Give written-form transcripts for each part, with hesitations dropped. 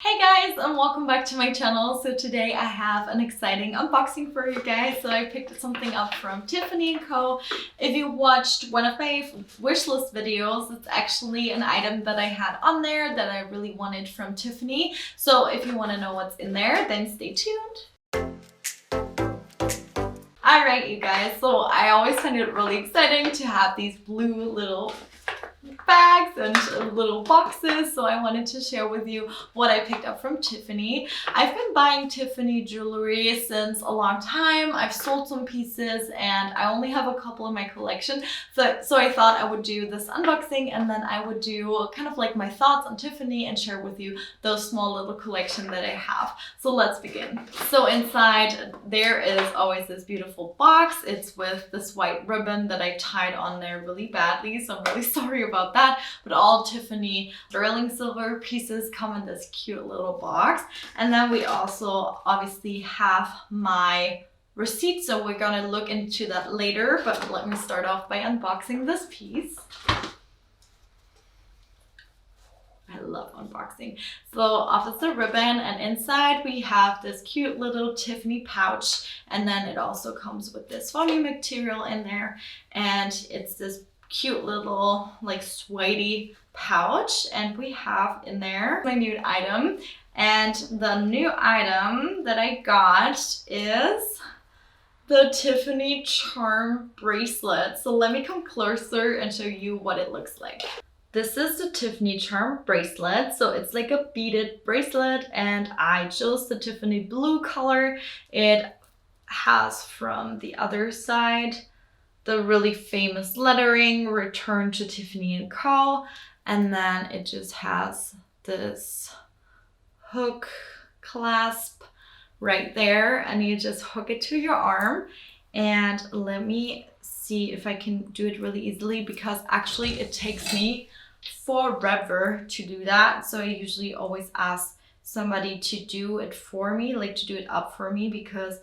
Hey guys, and welcome back to my channel. So today I have an exciting unboxing for you guys. So I picked something up from Tiffany&Co. If you watched one of my wishlist videos, it's actually an item that I had on there that I really wanted from Tiffany. So if you want to know what's in there, then stay tuned. Alright you guys, so I always find it really exciting to have these blue little bags and little boxes, so I wanted to share with you what I picked up from Tiffany. I've been buying Tiffany jewelry since a long time. I've sold some pieces and I only have a couple in my collection, so I thought I would do this unboxing and then I would do kind of like my thoughts on Tiffany and share with you those small little collection that I have. So let's begin. So inside there is always this beautiful box. It's with this white ribbon that I tied on there really badly, so I'm really sorry about that, but all Tiffany sterling silver pieces come in this cute little box. And then we also obviously have my receipt, so we're gonna look into that later, but let me start off by unboxing this piece. I love unboxing. So off is the ribbon, and inside we have this cute little Tiffany pouch, and then it also comes with this foamy material in there, and it's this cute little like suede pouch. And we have in there my new item, and the new item that I got is the Tiffany charm bracelet. So let me come closer and show you what it looks like. This is the Tiffany charm bracelet. So it's like a beaded bracelet, and I chose the Tiffany blue color. It has from the other side the really famous lettering, Return to Tiffany&Co. And then it just has this hook clasp right there, and you just hook it to your arm. And let me see if I can do it really easily, because actually it takes me forever to do that. So I usually always ask somebody to do it for me, like to do it up for me, because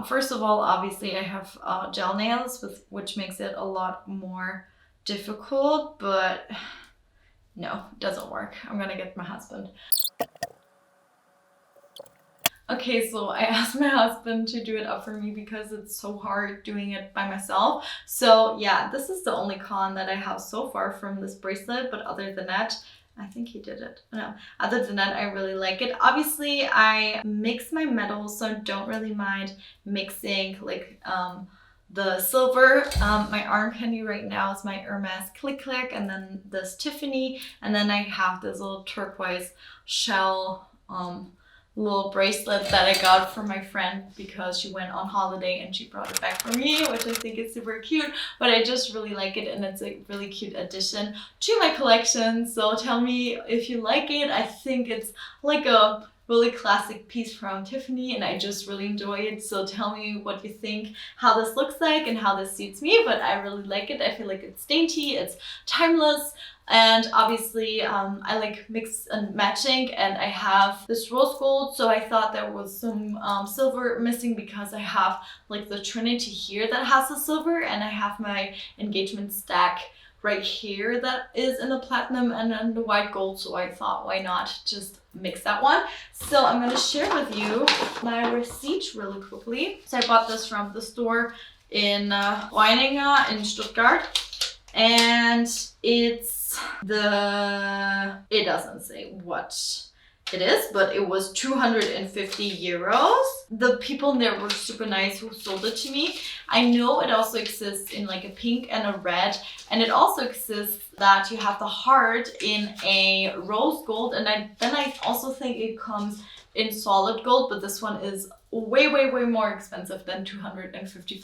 first of all, obviously I have gel nails, which makes it a lot more difficult, but no, it doesn't work. I'm gonna get my husband. Okay, so I asked my husband to do it up for me because it's so hard doing it by myself. So yeah, this is the only con that I have so far from this bracelet, but other than that, I think he did it. No, other than that, I really like it. Obviously, I mix my metals, so I don't really mind mixing like the silver. My arm candy right now is my Hermes Click Click, and then this Tiffany, and then I have this little turquoise shell little bracelet that I got from my friend because she went on holiday and she brought it back for me, which I think is super cute. But I just really like it, and it's a really cute addition to my collection. So tell me if you like it. I think it's like a really classic piece from Tiffany, and I just really enjoy it. So tell me what you think, how this looks like and how this suits me, but I really like it. I feel like it's dainty, it's timeless, and obviously I like mix and matching, and I have this rose gold, so I thought there was some silver missing because I have like the Trinity here that has the silver, and I have my engagement stack right here that is in the platinum and then the white gold, so I thought why not just mix that one. So I'm gonna share with you my receipt really quickly. So I bought this from the store in Weininger in Stuttgart, and it doesn't say what it is, but it was 250 euros. The people in there were super nice who sold it to me. I know it also exists in like a pink and a red, and it also exists that you have the heart in a rose gold, and then I also think it comes in solid gold, but this one is way more expensive than 250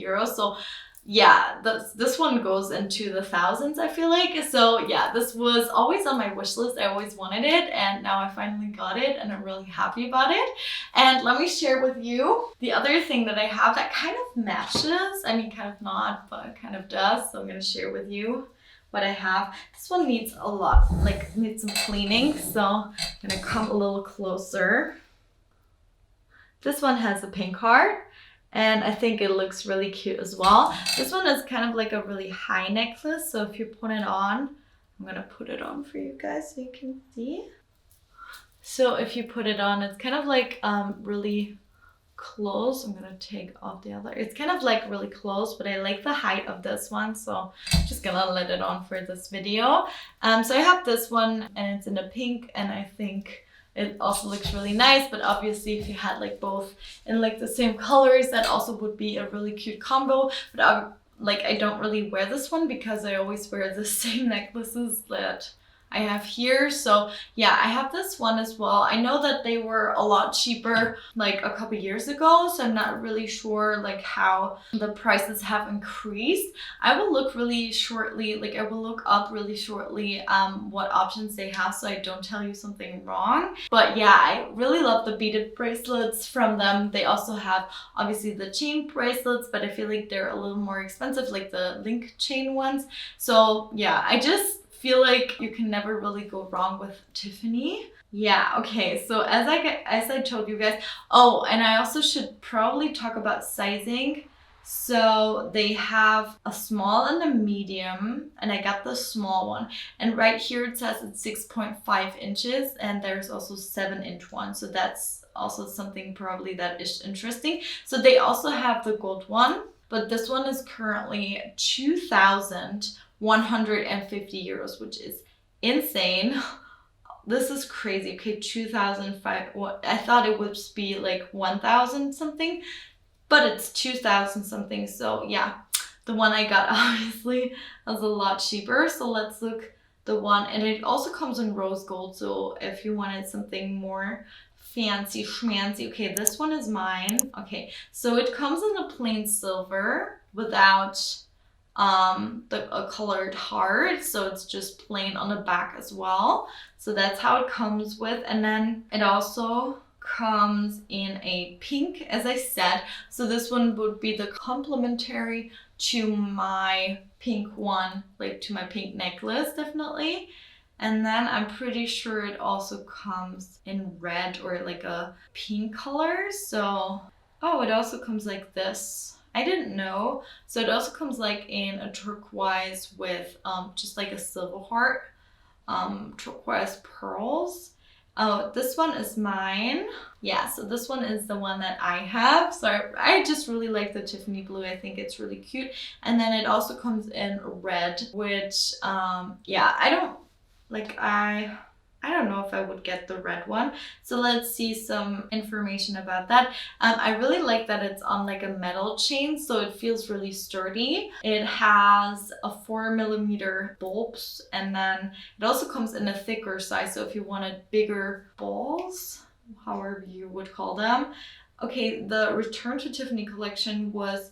euros. So yeah, this one goes into the thousands, I feel like. So yeah, this was always on my wish list. I always wanted it, and now I finally got it, and I'm really happy about it. And let me share with you the other thing that I have that kind of matches. I mean, kind of not, but it kind of does. So I'm gonna share with you what I have. This one needs a lot, like needs some cleaning, so I'm gonna come a little closer. This one has a pink heart, and I think it looks really cute as well. This one is kind of like a really high necklace, so if you put it on, I'm gonna put it on for you guys so you can see. So if you put it on, it's kind of like really close. I'm gonna take off the other. It's kind of like really close, but I like the height of this one, so I'm just gonna let it on for this video. So I have this one and it's in a pink, and I think it also looks really nice, but obviously if you had like both in like the same colors, that also would be a really cute combo. But I don't really wear this one because I always wear the same necklaces that I have here. So yeah, I have this one as well. I know that they were a lot cheaper like a couple years ago, so I'm not really sure like how the prices have increased. I will look really shortly, like I will look up really shortly what options they have, so I don't tell you something wrong. But yeah, I really love the beaded bracelets from them. They also have obviously the chain bracelets, but I feel like they're a little more expensive, like the link chain ones. So yeah, I just feel like you can never really go wrong with Tiffany. Yeah, okay, so as I told you guys, oh, and I also should probably talk about sizing. So they have a small and a medium, and I got the small one. And right here it says it's 6.5 inches, and there's also 7-inch one. So that's also something probably that is interesting. So they also have the gold one, but this one is currently 2,150 euros, which is insane. This is crazy. Okay, 2,005. I thought it would be like 1,000 something, but it's 2,000 something. So yeah, the one I got obviously was a lot cheaper. So let's look the one, and it also comes in rose gold. So if you wanted something more fancy schmancy. Okay, this one is mine. Okay, so it comes in a plain silver without a colored heart, so it's just plain on the back as well. So that's how it comes with, and then it also comes in a pink, as I said. So this one would be the complementary to my pink one, like to my pink necklace, definitely. And then I'm pretty sure it also comes in red or like a pink color. So, oh, it also comes like this. I didn't know. So it also comes like in a turquoise with just like a silver heart, turquoise pearls. Oh, this one is mine. Yeah, so this one is the one that I have. So I just really like the Tiffany blue. I think it's really cute. And then it also comes in red, which, yeah, I don't know if I would get the red one. So let's see some information about that. I really like that it's on like a metal chain, so it feels really sturdy. It has a 4mm bulbs, and then it also comes in a thicker size. So if you wanted bigger balls, however you would call them. Okay, the Return to Tiffany collection was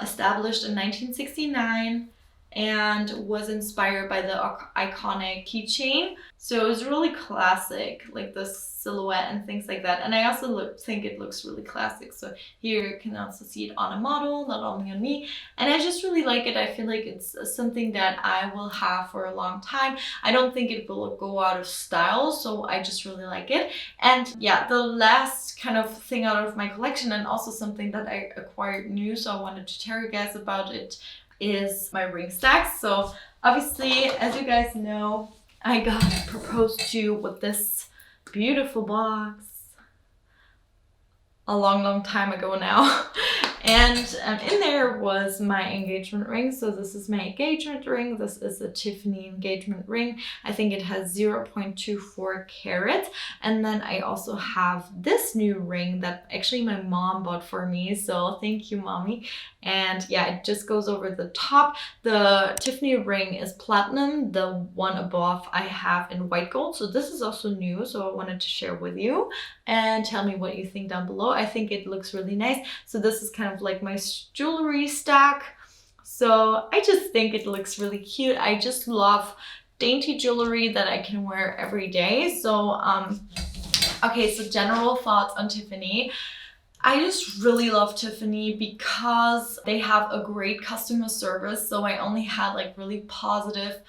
established in 1969 and was inspired by the iconic keychain. So it was really classic, like the silhouette and things like that. And I also think it looks really classic. So here you can also see it on a model, not only on me. And I just really like it. I feel like it's something that I will have for a long time. I don't think it will go out of style, so I just really like it. And yeah, the last kind of thing out of my collection, and also something that I acquired new, so I wanted to tell you guys about it, is my ring stacks. So obviously, as you guys know, I got proposed to with this beautiful box a long time ago now. And in there was my engagement ring. So this is my engagement ring. This is a Tiffany engagement ring. I think it has 0.24 carat. And then I also have this new ring that actually my mom bought for me. So thank you, mommy. And yeah, it just goes over the top. The Tiffany ring is platinum. The one above I have in white gold. So this is also new. So I wanted to share with you and tell me what you think down below. I think it looks really nice. So this is kind of like my jewelry stack. So I just think it looks really cute. I just love dainty jewelry that I can wear every day. So, okay, so general thoughts on Tiffany. I just really love Tiffany because they have a great customer service. So I only had like really positive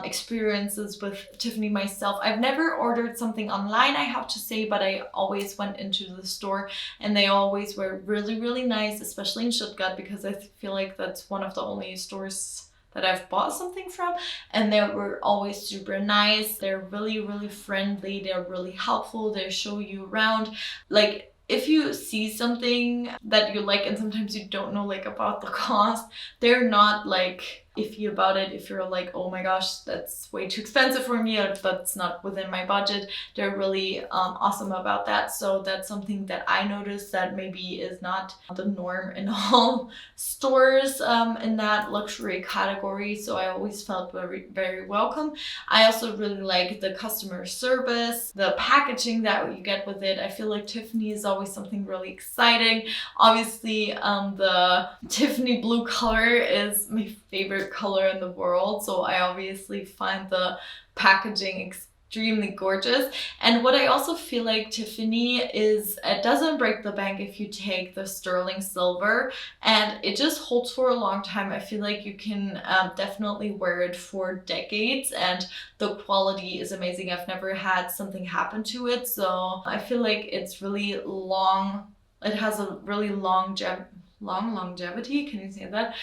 experiences with Tiffany myself. I've never ordered something online, I have to say, but I always went into the store and they always were really nice, especially in Stuttgart, because I feel like that's one of the only stores that I've bought something from, and they were always super nice. They're really, really friendly. They're really helpful. They show you around. Like, if you see something that you like and sometimes you don't know like about the cost, they're not like iffy about it. If you're like, oh my gosh, that's way too expensive for me, or that's not within my budget, they're really awesome about that. So that's something that I noticed that maybe is not the norm in all stores in that luxury category. So I always felt very, very welcome. I also really like the customer service, the packaging that you get with it. I feel like Tiffany is always something really exciting. Obviously, the Tiffany blue color is my favorite color in the world, so I obviously find the packaging extremely gorgeous. And what I also feel like Tiffany is, it doesn't break the bank if you take the sterling silver, and it just holds for a long time. I feel like you can definitely wear it for decades, and the quality is amazing. I've never had something happen to it, so I feel like it's really long. It has a really long longevity, can you say that?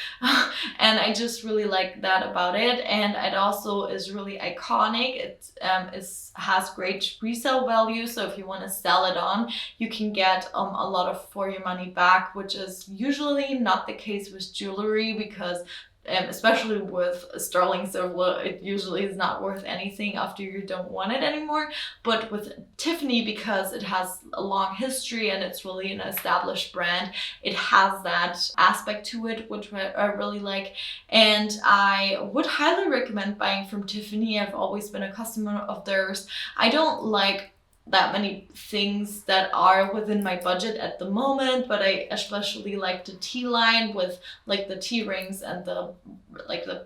And I just really like that about it. And it also is really iconic. It has great resale value, so if you want to sell it on, you can get a lot of for your money back, which is usually not the case with jewelry, because especially with sterling silver, it usually is not worth anything after you don't want it anymore. But with Tiffany, because it has a long history and it's really an established brand, it has that aspect to it, which I really like. And I would highly recommend buying from Tiffany. I've always been a customer of theirs. I don't like that many things that are within my budget at the moment, but I especially like the T line with like the T rings and the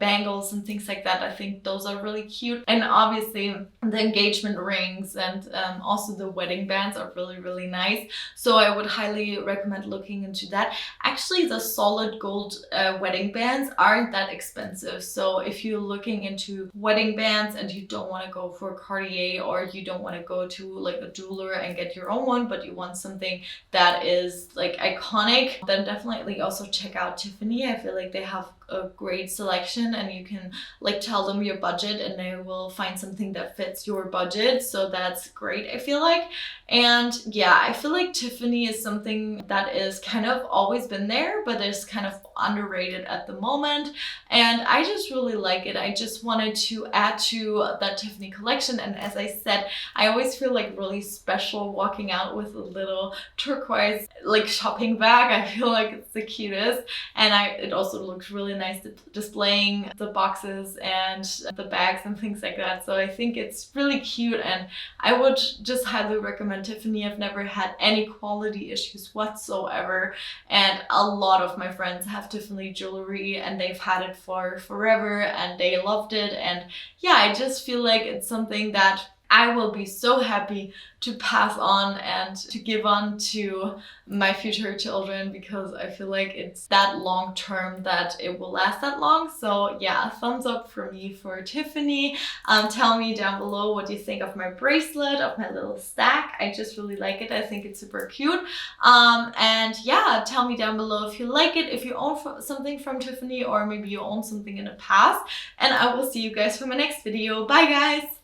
bangles and things like that. I think those are really cute. And obviously the engagement rings and also the wedding bands are really, really nice. So I would highly recommend looking into that. Actually, the solid gold wedding bands aren't that expensive. So if you're looking into wedding bands and you don't want to go for Cartier, or you don't want to go to like a jeweler and get your own one, but you want something that is like iconic, then definitely also check out Tiffany. I feel like they have a great selection, and you can like tell them your budget and they will find something that fits your budget. So that's great, I feel like. And yeah, I feel like Tiffany is something that is kind of always been there, but is kind of underrated at the moment. And I just really like it. I just wanted to add to that Tiffany collection. And as I said, I always feel like really special walking out with a little turquoise like shopping bag. I feel like it's the cutest. And it also looks really nice displaying the boxes and the bags and things like that. So I think it's really cute, and I would just highly recommend Tiffany. I've never had any quality issues whatsoever, and a lot of my friends have Tiffany jewelry and they've had it for forever and they loved it. And yeah, I just feel like it's something that I will be so happy to pass on and to give on to my future children, because I feel like it's that long term that it will last that long. So yeah, thumbs up for me for Tiffany. Tell me down below what you think of my bracelet, of my little stack. I just really like it. I think it's super cute. And yeah, tell me down below if you like it, if you own something from Tiffany, or maybe you own something in the past. And I will see you guys for my next video. Bye guys!